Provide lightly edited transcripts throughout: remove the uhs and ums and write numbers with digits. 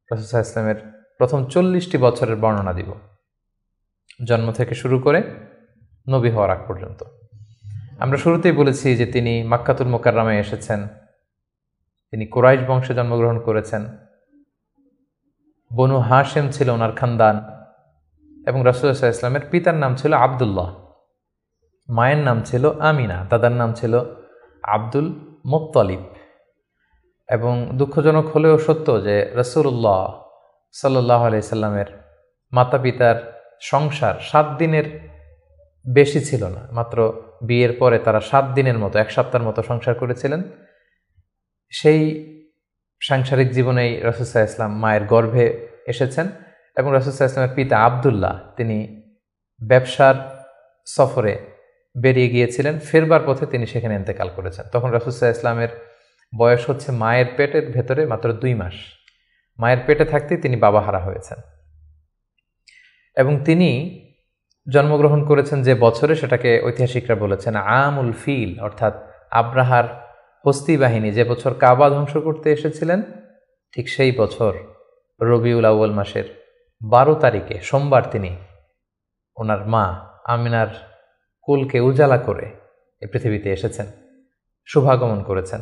রাসূল সাল্লাল্লাহু আলাইহি ওয়াসাল্লামের প্রথম 40টি বছরের বর্ণনা দিব, জন্ম থেকে শুরু করে নবী হওয়ার আগ পর্যন্ত। আমরা শুরুতেই বলেছি যে তিনি মাক্কাতুল মুকাররমায় এসেছেন, তিনি কুরাইশ বংশে জন্মগ্রহণ করেছেন, বনু হাশেম ছিল ওনার খানদান, এবং রাসূলুল্লাহ সাল্লাল্লাহু আলাইহি ওয়াসাল্লামের পিতার নাম ছিল আব্দুল্লাহ, মায়ের নাম ছিল আমিনা, দাদার নাম ছিল আব্দুল মুত্তালিব। এবং দুঃখজনক হলেও সত্য যে রাসূলুল্লাহ সাল্লাল্লাহু আলাইহি সাল্লামের মাতা পিতার সংসার 7 দিনের বেশি ছিল না, মাত্র বিয়ের পরে তারা 7 দিনের মতো, 1 সপ্তাহের মতো সংসার করেছিলেন। সেই সাংসারিক জীবনেই রাসূল সাল্লাল্লাহু আলাইহি ওয়াসাল্লাম মায়ের গর্ভে এসেছেন, এবং রাসূল সাল্লাল্লাহু আলাইহি ওয়াসাল্লামের পিতা আব্দুল্লাহ তিনি ব্যবসার সফরে বেরিয়ে গিয়েছিলেন, ফেরবার পথে তিনি সেখানে ইন্তেকাল করেছেন। তখন রাসূল সাল্লাল্লাহু আলাইহি ওয়াসাল্লামের বয়স হচ্ছে মায়ের পেটের ভেতরে মাত্র 2 মাস। মায়ের পেটে থাকতেই তিনি বাবাহারা হয়েছেন, এবং তিনি জন্মগ্রহণ করেছেন যে বছরে, সেটাকে ঐতিহাসিকরা বলেছেন আমুল ফিল, অর্থাৎ আব্রাহার হস্তি বাহিনী যে বছর কাবা ধ্বংস করতে এসেছিলেন, ঠিক সেই বছর রবিউল আউয়াল মাসের 12 তারিখে সোমবার তিনি ওনার মা আমিনার কোলকে উজালা করে এই পৃথিবীতে এসেছেন, শুভাগমন করেছেন।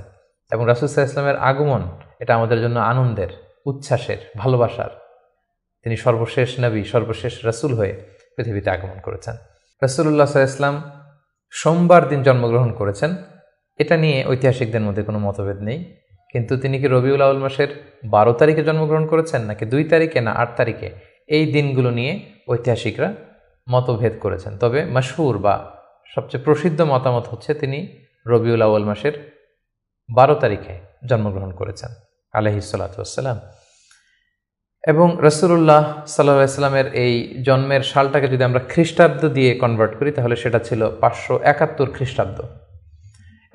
এবং রাসূল সাল্লাল্লাহু আলাইহি ওয়াসাল্লামের আগমন এটা আমাদের জন্য আনন্দের, উচ্ছ্বাসের, ভালোবাসার। তিনি সর্বশেষ নবী, সর্বশেষ রাসূল হয়ে পৃথিবীতে আগমন করেছেন। রাসূলুল্লাহ সাল্লাল্লাহু আলাইহি ওয়াসাল্লাম সোমবার দিন জন্মগ্রহণ করেছেন, এটা নিয়ে ঐতিহাসিকদের মধ্যে কোনো মতভেদ নেই। কিন্তু তিনি কি রবিউল আউয়াল মাসের 12 তারিখে জন্মগ্রহণ করেছেন নাকি 2 তারিখে না 8 তারিখে, এই দিনগুলো নিয়ে ঐতিহাসিকরা মতভেদ করেছেন। তবে মাশহুর বা সবচেয়ে প্রসিদ্ধ মতামত হচ্ছে তিনি রবিউল আউয়াল মাসের 12 তারিখে জন্মগ্রহণ করেছেন আলাইহিস সালাতু ওয়াসসালাম। এবং রাসূলুল্লাহ সাল্লাল্লাহু আলাইহি ওয়াসাল্লামের এই জন্মের সালটাকে যদি আমরা খ্রিস্টাব্দ দিয়ে কনভার্ট করি, তাহলে সেটা ছিল 571 খ্রিস্টাব্দ।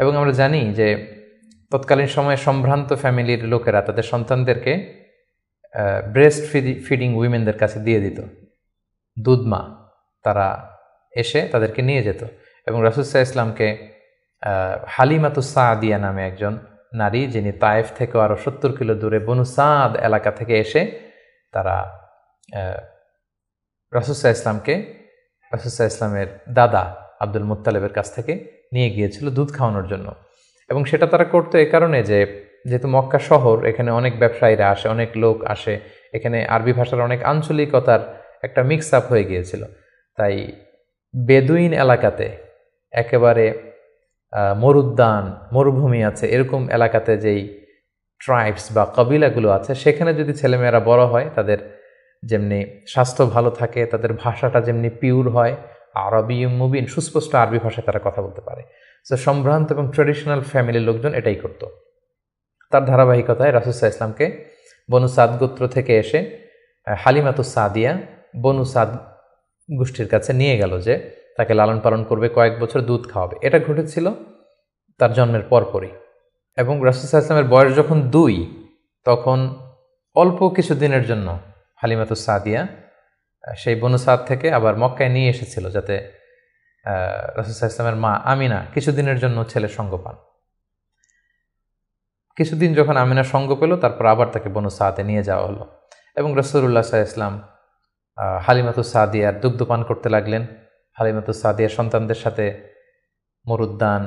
এবং আমরা জানি যে তৎকালীন সময়ে সম্ভ্রান্ত ফ্যামিলির লোকেরা তাদের সন্তানদেরকে ব্রেস্ট ফিডিং উইমেনদের কাছে দিয়ে দিত, দুধমা, তারা এসে তাদেরকে নিয়ে যেত। এবং রাসূল সাল্লাল্লাহু আলাইহি ওয়াসাল্লামকে হালিমাতুস সাদিয়া নামে একজন নারী, যিনি তায়েফ থেকে আরও 70 কিলো দূরে বনু সাদ এলাকা থেকে এসে তারা রাসূল সাল্লাল্লাহু আলাইহি ওয়াসাল্লামকে রাসূল সাল্লাল্লাহু আলাইহি ওয়াসাল্লামের দাদা আব্দুল মুত্তালিবের কাছ থেকে নিয়ে গিয়েছিল দুধ খাওয়ানোর জন্য। এবং সেটা তারা করতো এই কারণে যে যেহেতু মক্কা শহর, এখানে অনেক ব্যবসায়ীরা আসে, অনেক লোক আসে, এখানে আরবি ভাষার অনেক আঞ্চলিকতার একটা মিক্স আপ হয়ে গিয়েছিল। তাই বেদুইন এলাকাতে, একেবারে মরুদ্যান, মরুভূমি আছে, এরকম এলাকাতে যেই ট্রাইবস বা কবিলাগুলো আছে, সেখানে যদি ছেলেমেয়েরা বড় হয়, তাদের যেমনি স্বাস্থ্য ভালো থাকে, তাদের ভাষাটা যেমনি পিওর হয়, আরবি মুবিন, সুস্পষ্ট আরবি ভাষায় তারা কথা বলতে পারে। সো সম্ভ্রান্ত এবং ট্রেডিশনাল ফ্যামিলির লোকজন এটাই করত। তার ধারাবাহিকতায় রাসূল সাল্লাল্লাহু আলাইহি ওয়াসাল্লামকে বনু সাদ গোত্র থেকে এসে হালিমাতুস সাদিয়া বনু সাদ গোষ্ঠীর কাছে নিয়ে গেল, যে তাকে লালন পালন করবে, কয়েক বছর দুধ খাওয়াবে। এটা ঘটেছিল তার জন্মের পরপরই। এবং রাসূল সাল্লাল্লাহু আলাইহি ওয়াসাল্লামের বয়স যখন 2, তখন অল্প কিছু দিনের জন্য হালিমাতুস সাদিয়া সেই বনু সাদ থেকে আবার মক্কায় নিয়ে এসেছিল, যাতে রাসূল সাল্লাল্লাহু আলাইহি ওয়াসাল্লামের মা আমিনা কিছুদিনের জন্য ছেলের সঙ্গ পান। কিছুদিন যখন আমিনা সঙ্গ পেল, তারপর আবার তাকে বনু সাদে নিয়ে যাওয়া হলো। এবং রাসূলুল্লাহ সাল্লাল্লাহু আলাইহি ওয়াসাল্লাম হালিমাতুস সাদিয়ার দুগ্ধ পান করতে লাগলেন। হালিমাতুস সাদিয়ার সন্তানদের সাথে মরুদ্যান,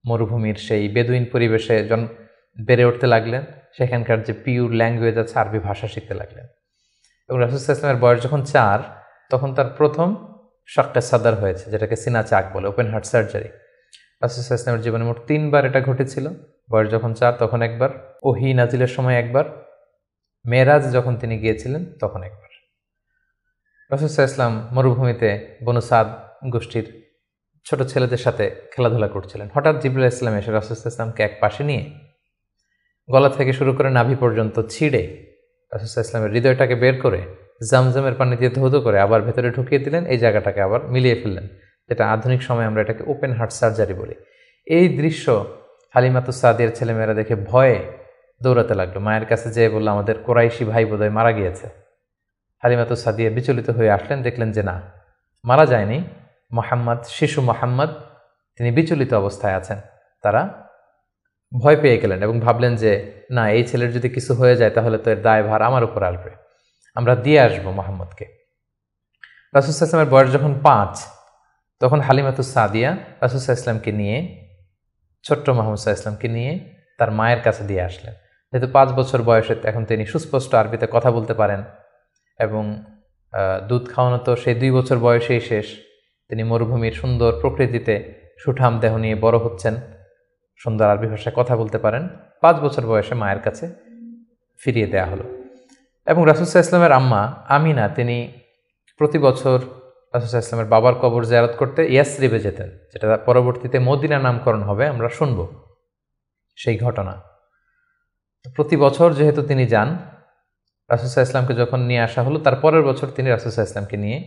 মরুভূমির সেই বেদুইন পরিবেশে বেড়ে উঠতে লাগলেন। সেখানকার যে পিওর ল্যাঙ্গুয়েজ আছে, আরবি ভাষা শিখতে লাগলেন। এবং রাসূল সাল্লাল্লাহু আলাইহি ওয়াসাল্লামের বয়স যখন 4, তখন তার প্রথম শাক্কে সাদর হয়েছে, যেটাকে সিনা চাক বলে, ওপেন হার্ট সার্জারি। রাসূল সাল্লাল্লাহু আলাইহি ওয়াসাল্লামের জীবনে মোট 3 বার এটা ঘটেছিল। বয়স যখন 4 তখন একবার, ওহী নাজিলের সময় একবার, মেরাজ যখন তিনি গিয়েছিলেন তখন একবার। রাসূল সাল্লাল্লাহু আলাইহি ওয়াসাল্লাম মরুভূমিতে বনু সাদ গোষ্ঠীর ছোট ছেলেদের সাথে খেলাধুলা করছিলেন। হঠাৎ জিবরাইল আলাইহিস সালাম এসে রাসূল সাল্লাল্লাহু আলাইহি ওয়াসাল্লামকে এক পাশে নিয়ে গলা থেকে শুরু করে নাভি পর্যন্ত ছিঁড়ে রাসূল সাল্লাল্লাহু আলাইহি ওয়াসাল্লামের হৃদয়টাকে বের করে জামজামের পানি দিয়ে ধৌত করে আবার ভেতরে ঢুকিয়ে দিলেন, এই জায়গাটাকে আবার মিলিয়ে ফেললেন, যেটা আধুনিক সময়ে আমরা এটাকে ওপেন হার্ট সার্জারি বলি। এই দৃশ্য হালিমাতুস সাদিয়ার ছেলেমেয়েরা দেখে ভয়ে দৌড়াতে লাগলো। মায়ের কাছে যেয়ে বলল, আমাদের কোরাইশি ভাই বোধহয় মারা গিয়েছে। হালিমাতুস সাদিয়া বিচলিত হয়ে আসলেন, দেখলেন যে না, মারা যায়নি, মুহাম্মদ, শিশু মুহাম্মদ, তিনি বিচলিত অবস্থায় আছেন। তারা ভয় পেয়ে গেলেন এবং ভাবলেন যে না, এই ছেলের যদি কিছু হয়ে যায় তাহলে তো এর দায়ভার আমার উপর আসবে, আমরা দিয়ে আসবো মোহাম্মদকে। রাসূল সাল্লাল্লাহু আলাইহি ওয়াসাল্লামের বয়স যখন 5, তখন হালিমাতুস সাদিয়া রাসূল সাল্লাল্লাহু আলাইহি ওয়াসাল্লামকে নিয়ে, ছোট্ট মুহাম্মদ সাল্লাল্লাহু আলাইহি ওয়াসাল্লামকে নিয়ে তার মায়ের কাছে দিয়ে আসলেন। যেহেতু 5 বছর বয়সে এখন তিনি সুস্পষ্ট আরবিতে কথা বলতে পারেন এবং দুধ খাওয়ানো তো সেই 2 বছর বয়সেই শেষ। তিনি মরুভূমির সুন্দর প্রকৃতিতে সুঠাম দেহ নিয়ে বড় হচ্ছেন, সুন্দর আরবি ভাষায় কথা বলতে পারেন। 5 বছর বয়সে মায়ের কাছে ফিরিয়ে দেয়া হলো। এবং রাসূল সাল্লাল্লাহু আলাইহি ওয়াসাল্লামের আম্মা আমিনা তিনি প্রতি বছর রাসূল সাল্লাল্লাহু আলাইহি ওয়াসাল্লামের বাবার কবর জিয়ারত করতে ইয়াসরিবে যেতেন, যেটা পরবর্তীতে মদিনা নামকরণ হবে, আমরা শুনব সেই ঘটনা। প্রতি বছর যেহেতু তিনি যান, রাসূল সাল্লাল্লাহু আলাইহি ওয়াসাল্লামকে যখন নিয়ে আসা হলো, তার পরের বছর তিনি রাসূল সাল্লাল্লাহু আলাইহি ওয়াসাল্লামকে নিয়ে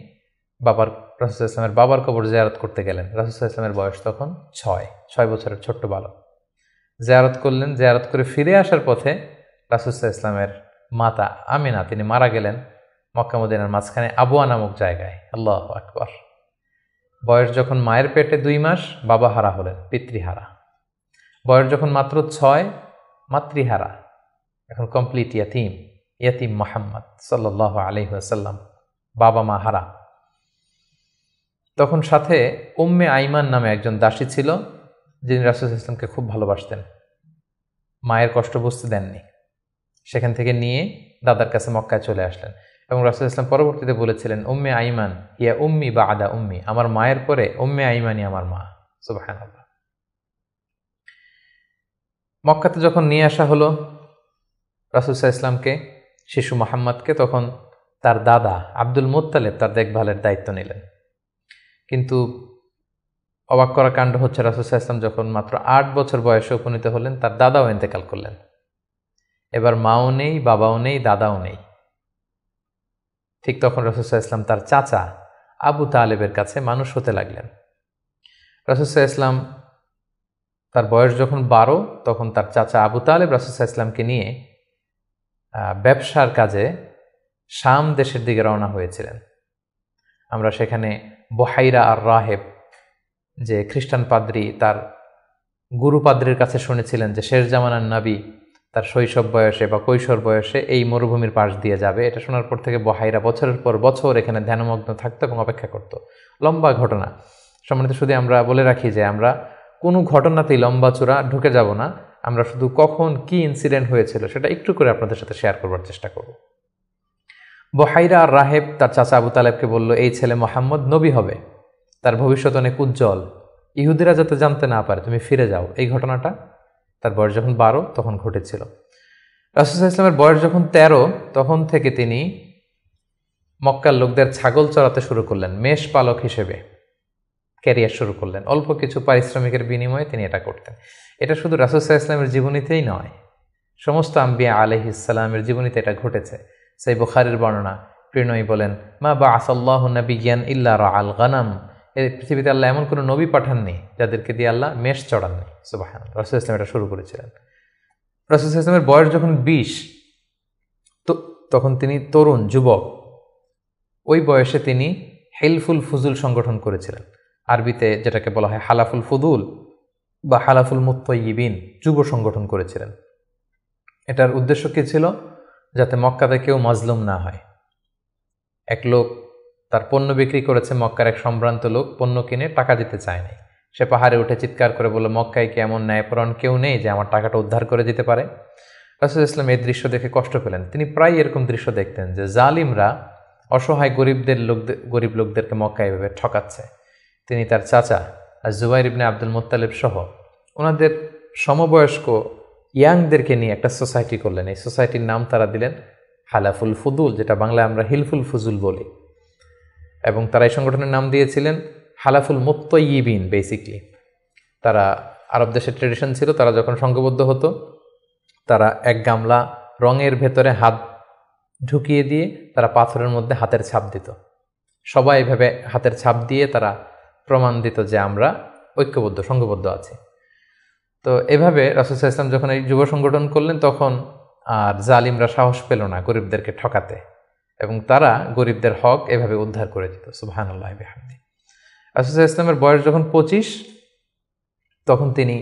রাসূল সাল্লাল্লাহু আলাইহি ওয়াসাল্লামের বাবার কবর জিয়ারত করতে গেলেন। রাসূল সাল্লাল্লাহু আলাইহি ওয়াসাল্লামের বয়স তখন 6 বছরের ছোট্ট বালক। জিয়ারত করলেন, জিয়ারত করে ফিরে আসার পথে রাসূল সাল্লাল্লাহু আলাইহি ওয়াসাল্লামের মাতা আমিনা তিনি মারা গেলেন মক্কা মদিনার মাঝখানে আবওয়া নামক জায়গায়। আল্লাহু আকবার। বয়স যখন মায়ের পেটে 2 মাস, বাবা হারা হলেন, পিতৃহারা। বয়স যখন মাত্র 6, মাতৃহারা, এখন কমপ্লিট ইয়াতিম মুহাম্মদ সাল্লাল্লাহু আলাইহি ওয়াসাল্লাম, বাবা মা হারা। তখন সাথে উম্মে আইমান নামে একজন দাসী ছিল, যিনি রাসূল সাল্লাল্লাহু আলাইহি ওয়াসাল্লামকে খুব ভালোবাসতেন, মায়ের কষ্ট বুঝতে দেননি। সেখান থেকে নিয়ে দাদার কাছে মক্কায় চলে আসলেন এবং রাসূল সাল্লাল্লাহু আলাইহি ওয়াসাল্লাম পরবর্তীতে বলেছিলেন, উম্মে আইমান ইয়া উম্মি বা'দা উম্মি, আমার মায়ের পরে উম্মে আইমানই আমার মা। সুবহানাল্লাহ। মক্কাতে যখন নিয়ে আসা হলো রাসূল সাল্লাল্লাহু আলাইহি ওয়াসাল্লামকে, শিশু মুহাম্মদকে, তখন তার দাদা আব্দুল মুত্তালিব তার দেখভালের দায়িত্ব নিলেন। কিন্তু অবাক করা কাণ্ড হচ্ছে, রাসূল সাল্লাল্লাহু আলাইহি ওয়াসাল্লাম যখন মাত্র 8 বছর বয়সে উপনীত হলেন, তার দাদাও ইন্তেকাল করলেন। এবার মাও নেই, বাবাও নেই, দাদাও নেই। ঠিক তখন রাসূল সাল্লাল্লাহু আলাইহি ওয়াসাল্লাম তার চাচা আবু তালেবের কাছে মানুষ হতে লাগলেন। রাসূল সাল্লাল্লাহু আলাইহি ওয়াসাল্লাম তার বয়স যখন 12, তখন তার চাচা আবু তালেব রাসূল সাল্লাল্লাহু আলাইহি ওয়াসাল্লামকে নিয়ে ব্যবসার কাজে শাম দেশের দিকে রওনা হয়েছিলেন। আমরা সেখানে বুহাইরা আর রাহেব, যে খ্রিস্টান পাদ্রী, তার গুরু পাদ্রীর কাছে শুনেছিলেন যে শেষ জামানার নবী তার শৈশব বয়সে বা কৈশোর বয়সে এই মরুভূমির পাশ দিয়ে যাবে। এটা শোনার পর থেকে বুহাইরা বছরের পর বছর এখানে ধ্যানমগ্ন থাকতো এবং অপেক্ষা করত। লম্বা ঘটনা। সম্মানিত শুধু আমরা বলে রাখি যে আমরা কোনো ঘটনাতেই লম্বা চূড়া ঢুকে যাব না, আমরা শুধু কখন কি ইনসিডেন্ট হয়েছিল সেটা একটু করে আপনাদের সাথে শেয়ার করবার চেষ্টা করব। বুহাইরা আর রাহেব তার চাচা আবু তালেবকে বলল, এই ছেলে মুহাম্মদ নবী হবে, তার ভবিষ্যৎ অনেক উজ্জ্বল, ইহুদিরা যাতে জানতে না পারে, তুমি ফিরে যাও। এই ঘটনাটা তার বয়স যখন 12 তখন ঘটেছিল। রাসূল সাল্লাল্লাহু আলাইহি ওয়াসাল্লামের বয়স যখন 13, তখন থেকে তিনি মক্কার লোকদের ছাগল চড়াতে শুরু করলেন, মেষ পালক হিসেবে ক্যারিয়ার শুরু করলেন। অল্প কিছু পারিশ্রমিকের বিনিময়ে তিনি এটা করতেন। এটা শুধু রাসূল সাল্লাল্লাহু আলাইহি ওয়াসাল্লামের জীবনীতেই নয়, সমস্ত আম্বিয়া আলাইহিস সালামের জীবনীতে এটা ঘটেছে। সেই বুখারীর বর্ণনা, প্রিয়নবী বলেন, মা বা'আসাল্লাহু নাবিয়্যান ইল্লা রাআল গানাম, এই পৃথিবীতে আল্লাহ এমন কোনো নবী পাঠাননি যাদেরকে দিয়ে আল্লাহ মেষ চড়াননি। সুবহানাল্লাহ। রাসূল সাল্লাল্লাহু আলাইহি ওয়াসাল্লাম এটা শুরু করেছিলেন। রাসূল সাল্লাল্লাহু আলাইহি ওয়াসাল্লামের বয়স যখন 20, তখন তিনি তরুণ যুবক। ওই বয়সে তিনি হিলফুল ফুজুল সংগঠন করেছিলেন, আরবিতে যেটাকে বলা হয় হালাফুল ফুদুল বা হালাফুল মুত্তাইয়িবিন, যুব সংগঠন করেছিলেন। এটার উদ্দেশ্য কী ছিল? যাতে মক্কাতে কেউ মাজলুম না হয়। এক লোক তার পণ্য বিক্রি করেছে, মক্কার এক সম্ভ্রান্ত লোক পণ্য কিনে টাকা দিতে চায় নাই। সে পাহাড়ে উঠে চিৎকার করে বলল, মক্কায় কি এমন ন্যায়পরায়ণ কেউ নেই যে আমার টাকাটা উদ্ধার করে দিতে পারে? রাসূল সাল্লাল্লাহু আলাইহি ওয়াসাল্লাম এই দৃশ্য দেখে কষ্ট পেলেন। তিনি প্রায় এরকম দৃশ্য দেখতেন যে জালিমরা অসহায় গরিব লোকদেরকে মক্কায় এভাবে ঠকাচ্ছে। তিনি তার চাচা জুবাইর ইবনে আব্দুল মুত্তালিব সহ ওনাদের সমবয়স্ক ইয়াংদেরকে নিয়ে একটা সোসাইটি করলেন। এই সোসাইটির নাম তারা দিলেন হালাফুল ফুদুল, যেটা বাংলায় আমরা হিলফুল ফুজুল বলি। এবং তারা এই সংগঠনের নাম দিয়েছিলেন হালাফুল মুত্তাইয়িবিন। বেসিকলি তারা আরব দেশের ট্রেডিশন ছিল, তারা যখন সংঘবদ্ধ হতো তারা এক গামলা রঙের ভেতরে হাত ঢুকিয়ে দিয়ে তারা পাথরের মধ্যে হাতের ছাপ দিত। সবাই এভাবে হাতের ছাপ দিয়ে তারা প্রমাণ দিত যে আমরা ঐক্যবদ্ধ, সংঘবদ্ধ আছি। তো এভাবে রাসূল সাল্লাল্লাহু আলাইহি ওয়াসাল্লাম যখন এই যুব সংগঠন করলেন, তখন আর জালিমরা সাহস পেল না গরিবদেরকে ঠকাতে, এবং তারা গরিবদের হক এভাবে উদ্ধার করে দিত। সুবহানাল্লাহি বিহামদি। রাসূল সাল্লাল্লাহু আলাইহি ওয়াসাল্লামের বয়স যখন 25, তখন তিনি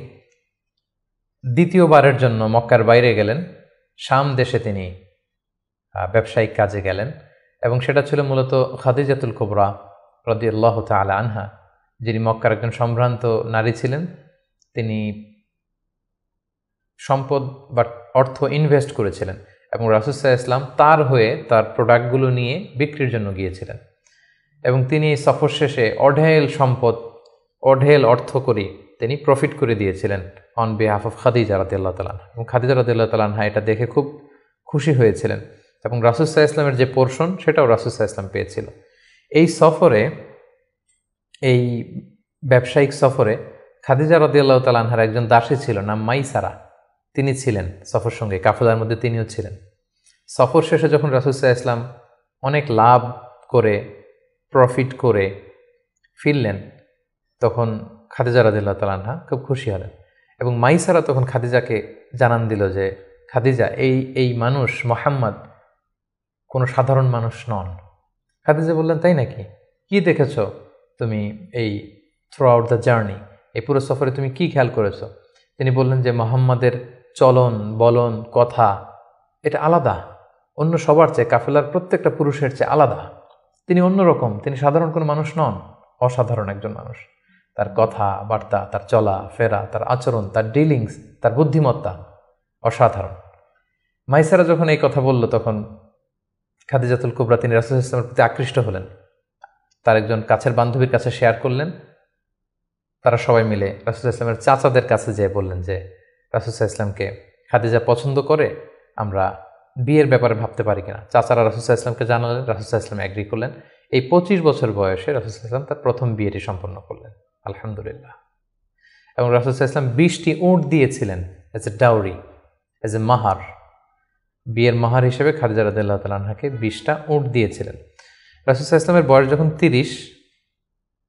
দ্বিতীয়বারের জন্য মক্কার বাইরে গেলেন, শাম দেশে তিনি ব্যবসায়িক কাজে গেলেন, এবং সেটা ছিল মূলত খাদিজাতুল কুবরা রাদিয়াল্লাহু তাআলা আনহা, যিনি মক্কার একজন সম্ভ্রান্ত নারী ছিলেন। তিনি সম্পদ বা অর্থ ইনভেস্ট করেছিলেন এবং রাসূল সাল্লাল্লাহু আলাইহি ওয়াসাল্লাম তার হয়ে তার প্রোডাক্টগুলো নিয়ে বিক্রির জন্য গিয়েছিলেন, এবং তিনি সফর শেষে অঢেল সম্পদ, অঢেল অর্থ করে তিনি প্রফিট করে দিয়েছিলেন অন বিহাফ অফ খাদিজা রাদিয়াল্লাহু তাআলা আনহা। এবং খাদিজা রাদিয়াল্লাহু তাআলা আনহা এটা দেখে খুব খুশি হয়েছিলেন, এবং রাসূল সাল্লাল্লাহু আলাইহি ওয়াসাল্লামের যে পোর্শন সেটাও রাসূল সাল্লাল্লাহু আলাইহি ওয়াসাল্লাম পেয়েছিল। এই সফরে, এই ব্যবসায়িক সফরে খাদিজা রাদিয়াল্লাহু তাআলা আনহার একজন দাসী ছিল, নাম মাইসারা। তিনি ছিলেন সফর সঙ্গে, কাফেলার মধ্যে তিনিও ছিলেন। সফর শেষে যখন রাসূল সাল্লাল্লাহু আলাইহি ওয়াসাল্লাম অনেক লাভ করে, প্রফিট করে ফিরলেন, তখন খাদিজা রাদিয়াল্লাহু তাআলা আনহা খুব খুশি হলেন, এবং মাইসারা তখন খাদিজাকে জানান দিল যে, খাদিজা, এই মানুষ মুহাম্মদ কোনো সাধারণ মানুষ নন। খাদিজা বললেন, তাই নাকি? কি দেখেছ তুমি এই থ্রু আউট দ্য জার্নি, এই পুরো সফরে তুমি কি খেয়াল করেছো? তিনি বললেন যে মুহাম্মাদের চলন বলন কথা এটা আলাদা, অন্য সবার চেয়ে, কাফেলার প্রত্যেকটা পুরুষের চেয়ে আলাদা। তিনি অন্যরকম, তিনি সাধারণ কোনো মানুষ নন, অসাধারণ একজন মানুষ। তার কথা বার্তা, তার চলা ফেরা, তার আচরণ, তার ডিলিংস, তার বুদ্ধিমত্তা অসাধারণ। মাইসারা যখন এই কথা বলল, তখন খাদিজাতুল কুবরা তিনি রাসূল সাল্লাল্লাহু আলাইহি ওয়াসাল্লামের প্রতি আকৃষ্ট হলেন, তার একজন কাছের বান্ধবীর কাছে শেয়ার করলেন। তারা সবাই মিলে রাসূল সাল্লাল্লাহু আলাইহি ওয়াসাল্লামের চাচাদের কাছে যেয়ে বললেন যে, রাসূল সাল্লাল্লাহু আলাইহি ওয়াসাল্লামকে খাদিজা পছন্দ করে, আমরা বিয়ের ব্যাপারে ভাবতে পারি কিনা। চাচারা রাসূল সাল্লাল্লাহু আলাইহি ওয়াসাল্লামকে জানালেন, রাসূল সাল্লাল্লাহু আলাইহি ওয়াসাল্লাম এগ্রি করলেন। এই 25 বছর বয়সে রাসূল সাল্লাল্লাহু আলাইহি ওয়াসাল্লাম তার প্রথম বিয়েটি সম্পন্ন করলেন, আলহামদুলিল্লাহ। এবং রাসূল সাল্লাল্লাহু আলাইহি ওয়াসাল্লাম 20টি উট দিয়েছিলেন as a dowry, as a মাহার। বিয়ের মাহার হিসেবে খাদিজা রাদিয়াল্লাহু তাআলা আনহাকে 20টা উট দিয়েছিলেন। রাসূল সাল্লাল্লাহু আলাইহি ওয়াসাল্লামের বয়স যখন 30,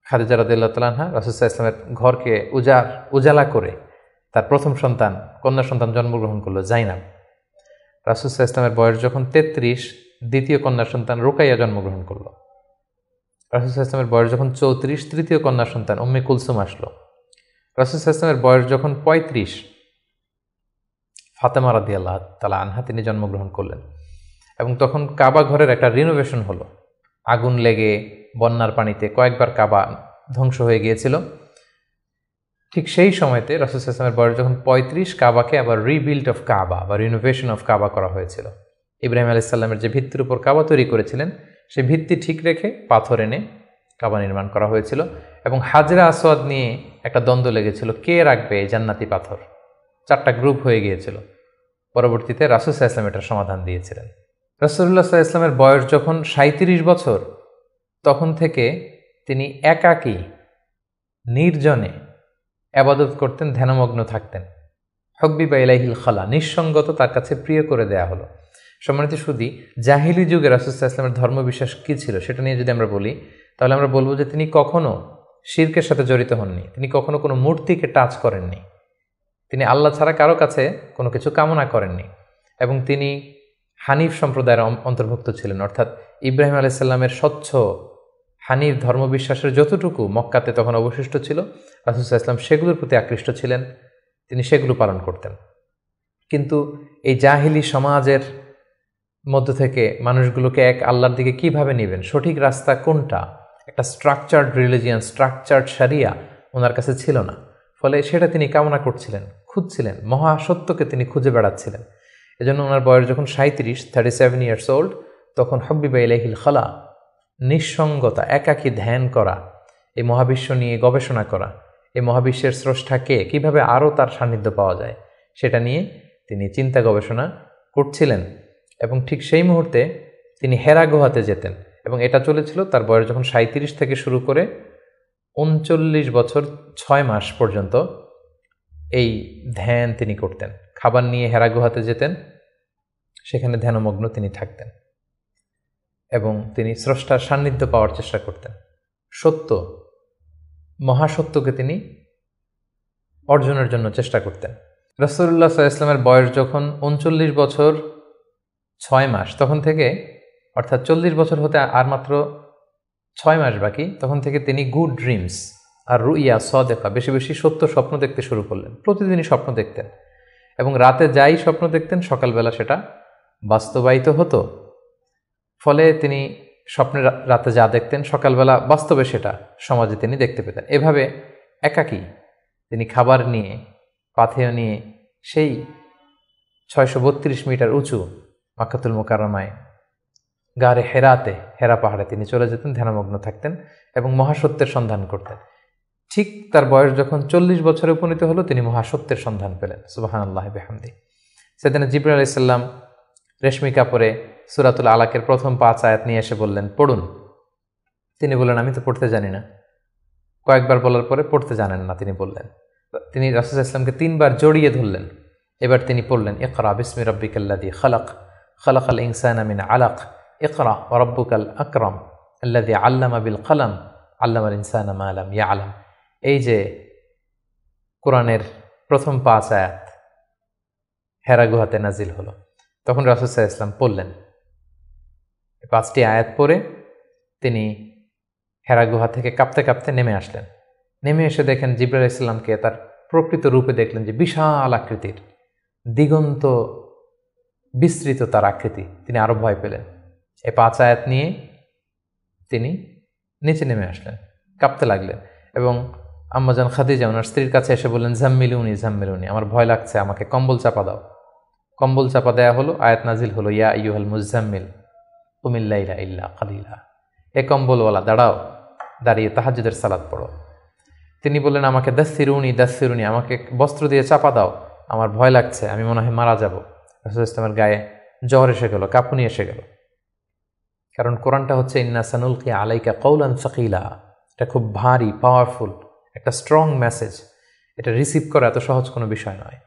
খাদিজা রাদিয়াল্লাহু তাআলা আনহা রাসূল সাল্লাল্লাহু আলাইহি ওয়াসাল্লামের ঘরকে উজালা করে তার প্রথম সন্তান, কন্যা সন্তান জন্মগ্রহণ করলো, জাইনাব। রাসূল সাল্লাল্লাহু আলাইহি ওয়াসাল্লামের বয়স যখন 33, দ্বিতীয় কন্যা সন্তান রুকাইয়া জন্মগ্রহণ করলো। রাসূল সাল্লাল্লাহু আলাইহি ওয়াসাল্লামের বয়স যখন 34, তৃতীয় কন্যা সন্তান উম্মে কুলসুম আসলো। রাসূল সাল্লাল্লাহু আলাইহি ওয়াসাল্লামের বয়স যখন 35, ফাতেমা রাদিয়াল্লাহু তাআলা আনহা তিনি জন্মগ্রহণ করলেন। এবং তখন কাবা ঘরের একটা রিনোভেশন হলো, আগুন লেগে বন্যার পানিতে কয়েকবার কাবা ধ্বংস হয়ে গিয়েছিল। ঠিক সেই সময়তে রাসূল সাল্লাল্লাহু আলাইহি ওয়াসাল্লামের বয়স যখন 35, কাবাকে আবার রিবিল্ড অফ কাবা বা রিনোভেশন অফ কাবা করা হয়েছিল। ইব্রাহিম আলাইহিস সালামের যে ভিত্তির উপর কাবা তৈরি করেছিলেন, সেই ভিত্তি ঠিক রেখে পাথর এনে কাবা নির্মাণ করা হয়েছিল। এবং হাজরা আসওয়াদ নিয়ে একটা দ্বন্দ্ব লেগেছিল, কে রাখবে এই জান্নাতি পাথর। 4টা গ্রুপ হয়ে গিয়েছিল। পরবর্তীতে রাসূল সাল্লাল্লাহু আলাইহি ওয়াসাল্লাম এটার সমাধান দিয়েছিলেন। রাসূলুল্লাহ সাল্লাল্লাহু আলাইহি ওয়াসাল্লামের বয়স যখন 37 বছর, তখন থেকে তিনি একাকী নির্জনে ইবাদত করতেন, ধ্যানমগ্ন থাকতেন। হুব্বিবা ইলাইহিল খালা, নিঃসঙ্গত তার কাছে প্রিয় করে দেয়া হলো। সম্মানিত সুধী, জাহিলি যুগে রাসূল সাল্লাল্লাহু আলাইহি ওয়াসাল্লামের ধর্মবিশ্বাস কী ছিল সেটা নিয়ে যদি আমরা বলি, তাহলে আমরা বলবো যে তিনি কখনো শিরকের সাথে জড়িত হননি, তিনি কখনো কোনো মূর্তিকে টাচ করেননি, তিনি আল্লাহ ছাড়া কারো কাছে কোনো কিছু কামনা করেননি, এবং তিনি হানিফ সম্প্রদায়ের অন্তর্ভুক্ত ছিলেন। অর্থাৎ ইব্রাহিম আলাইহিস সালামের স্বচ্ছ হানিফ ধর্মবিশ্বাসের যতটুকু মক্কাতে তখন অবশিষ্ট ছিল, রাসূল সাল্লাল্লাহু আলাইহি ওয়াসাল্লাম সেগুলোর প্রতি আকৃষ্ট ছিলেন, তিনি সেগুলো পালন করতেন। কিন্তু এই জাহিলি সমাজের মধ্য থেকে মানুষগুলোকে এক আল্লাহর দিকে কিভাবে নেবেন, সঠিক রাস্তা কোনটা, একটা স্ট্রাকচার্ড রিলিজিয়ান, স্ট্রাকচার্ড শারিয়া ওনার কাছে ছিল না। ফলে সেটা তিনি কামনা করছিলেন, খুঁজছিলেন, মহাসত্যকে তিনি খুঁজে বেড়াচ্ছিলেন। এজন্য ওনার বয়স যখন 37 ইয়ার্স ওল্ড, তখন হুব্বিবা ইলাইহিল খালা, নিঃসঙ্গতা, একাকী ধ্যান করা, এই মহাবিশ্ব নিয়ে গবেষণা করা, এই মহাবিশ্বের স্রষ্টাকে কিভাবে আরও তার সান্নিধ্য পাওয়া যায় সেটা নিয়ে তিনি চিন্তা গবেষণা করছিলেন। এবং ঠিক সেই মুহূর্তে তিনি হেরা গুহাতে যেতেন, এবং এটা চলেছিল তার বয়স যখন 37 থেকে শুরু করে 39 বছর 6 মাস পর্যন্ত এই ধ্যান তিনি করতেন। খাবার নিয়ে হেরা গুহাতে যেতেন, সেখানে ধ্যানমগ্ন তিনি থাকতেন এবং তিনি স্রষ্টার সান্নিধ্য পাওয়ার চেষ্টা করতেন। সত্য, মহাসত্যকে তিনি অর্জনের জন্য চেষ্টা করতেন। রাসূলুল্লাহ সাল্লাল্লাহু আলাইহি ওয়াসাল্লামের বয়স যখন 39 বছর 6 মাস, তখন থেকে, অর্থাৎ 40 বছর হতে আর মাত্র 6 মাস বাকি, তখন থেকে তিনি গুড ড্রিমস আর রুইয়া সাদেকা, বেশি বেশি সত্য স্বপ্ন দেখতে শুরু করলেন। প্রতিদিনই স্বপ্ন দেখতেন। এবং রাতে যাই স্বপ্ন দেখতেন সকালবেলা সেটা বাস্তবায়িত হতো। ফলে তিনি স্বপ্নে রাতে যা দেখতেন সকালবেলা বাস্তবে সেটা সমাজে তিনি দেখতে পেতেন। এভাবে একাকী তিনি খাবার নিয়ে পাথেয় নিয়ে সেই 632 মিটার উঁচু মাক্কাতুল মুকাররমায় গারে হেরাতে, হেরা পাহাড়ে তিনি চলে যেতেন, ধ্যানমগ্ন থাকতেন এবং মহাসত্যের সন্ধান করতেন। ঠিক তার বয়স যখন 40 বছরে উপনীত হলো তিনি মহাসত্যের সন্ধান পেলেন। সুবহানাল্লাহ বিহামদি। সেদিন জিবরাইল আলাইহিস সালাম রেশমি কাপড়ে সূরাতুল আলাকের প্রথম 5 আয়াত নিয়ে এসে বললেন, পড়ুন। তিনি বললেন, আমি তো পড়তে জানি না। কয়েকবার বলার পরে পড়তে জানেন না তিনি বললেন। তিনি রাসূল সাল্লাল্লাহু আলাইহি ওয়াসাল্লামকে 3 বার জড়িয়ে ধরলেন। এবার তিনি পড়লেন, ইকরা বিসমি রাব্বিকাল্লাযী খালাক, খালাকাল ইনসানা মিন আলাক, ইকরা ওয়া রাব্বুকাল আকরাম আল্লাযী আল্লামা বিল কলম, আল্লামাল ইনসানা মা লাম ইয়ালাম। এই যে কোরআনের প্রথম 5 আয়াত হেরা গুহাতে নাজিল হলো, তখন রাসূল সাল্লাল্লাহু আলাইহি ওয়াসাল্লাম পড়লেন। 5টি আয়াত পড়ে তিনি হেরা গুহা থেকে কাঁপতে কাঁপতে নেমে আসলেন। নেমে এসে দেখেন জিবরাইল আলাইহিস সালামকে তার প্রকৃত রূপে দেখলেন, যে বিশাল আকৃতির, দিগন্ত বিস্তৃত তার আকৃতি। তিনি আরো ভয় পেলেন। এই 5 আয়াত নিয়ে তিনি নিচে নেমে আসলেন, কাঁপতে লাগলেন এবং আম্মাজান খাদিজা ওনার স্ত্রীর কাছে এসে বললেন, জাম্মিলুনি জাম্মিলুনি, আমার ভয় লাগছে, আমাকে কম্বল চাপা দাও। কম্বল চাপা দেয়া হলো, আয়াত নাজিল হলো, ইয়া আইয়ুহাল মুজাম্মিল কুমিল লাইলা ইল্লা কালিলা। এ কম্বলওয়ালা দাঁড়াও, দাঁড়িয়ে তাহাজ্জুদের সালাত পড়ো। তিনি বললেন, আমাকে দাসসিরুনি দাসসিরুনি, আমাকে বস্ত্র দিয়ে চাপা দাও, আমার ভয় লাগছে, আমি মনে হয় মারা যাব। রাসূল ইসলামের গায়ে জ্বর এসে গেল, কাঁপুনি এসে গেল। কারণ কোরআনটা হচ্ছে ইন্না সানুলকি আলাইকা কওলান সাকিলা, এটা খুব ভারী, পাওয়ারফুল একটা স্ট্রং মেসেজ। এটা রিসিভ করা এত সহজ কোনো বিষয় নয়।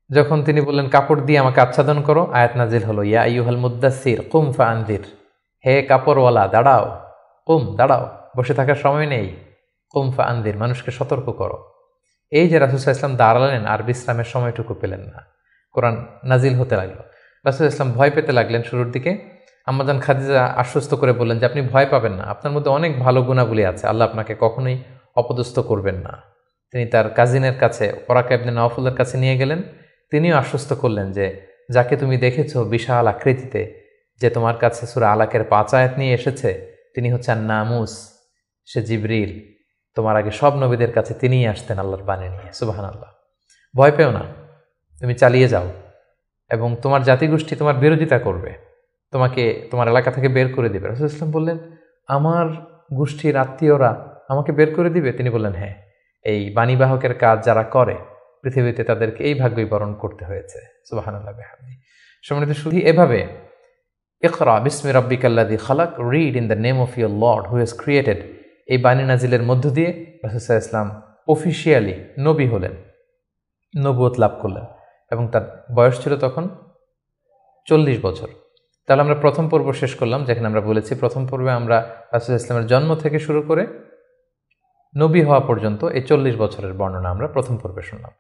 যখন তিনি বললেন, কাপড় দিয়ে আমাকে আচ্ছাদন করো, আয়াত নাজিল হলো, ইয়া আইয়ুহাল মুদ্দাসসির কুম ফাআনদির, হে কাপড়ওয়ালা দাঁড়াও, কুম দাঁড়াও, বসে থাকার সময় নেই, কুম ফাআনদির, মানুষকে সতর্ক করো। এই যে রাসূল সাল্লাল্লাহু আলাইহি ওয়াসাল্লাম দাঁড়ালেন আর বিশ্রামের সময়টুকু পেলেন না, কোরআন নাজিল হতে লাগলো। রাসূল সাল্লাল্লাহু আলাইহি ওয়াসাল্লাম ভয় পেতে লাগলেন শুরুর দিকে। আম্মাজান খাদিজা আশ্বস্ত করে বললেন যে আপনি ভয় পাবেন না, আপনার মধ্যে অনেক ভালো গুণাবলী আছে, আল্লাহ আপনাকে কখনোই অপদস্থ করবেন না। তিনি তার কাজিনের কাছে ওরাকা ইবনে নাওফলের কাছে নিয়ে গেলেন। তিনিও আশ্বস্ত করলেন যে যাকে তুমি দেখেছো বিশাল আকৃতিতে, যে তোমার কাছে সূরা আলাকের 5 আয়াত নিয়ে এসেছে, তিনি হচ্ছেন নামুস, সে জিবরিল। তোমার আগে সব নবীদের কাছে তিনিই আসতেন আল্লাহর বাণী নিয়ে। সুবহানাল্লাহ। ভয় পেও না, তুমি চালিয়ে যাও, এবং তোমার জাতিগোষ্ঠী তোমার বিরোধিতা করবে, তোমাকে তোমার এলাকা থেকে বের করে দিবে। রাসূল ইসলাম বললেন, আমার গোষ্ঠীর আত্মীয়রা আমাকে বের করে দিবে? তিনি বললেন, হ্যাঁ, এই বাণীবাহকের কাজ যারা করে পৃথিবীতে তাদেরকে এই ভাগ্যই বরণ করতে হয়েছে। সুবহানাল্লাহ বিহামদি। সম্মানিত শুধু এভাবে ইকরা বিসমি রাব্বিকাল্লাযী খালাক, read in the name of your lord who has created, এই বাণী নাজিলের মধ্য দিয়ে রাসূল সাল্লাল্লাহু আলাইহি ওয়াসাল্লাম অফিশিয়ালি নবী হলেন, নবুয়ত লাভ করলেন, এবং তার বয়স ছিল তখন 40 বছর। তাহলে আমরা প্রথম পর্ব শেষ করলাম, যেখানে আমরা বলেছি প্রথম পর্বে আমরা রাসূল ইসলামের জন্ম থেকে শুরু করে নবী হওয়া পর্যন্ত এই 40 বছরের বর্ণনা আমরা প্রথম পর্বে শুনলাম।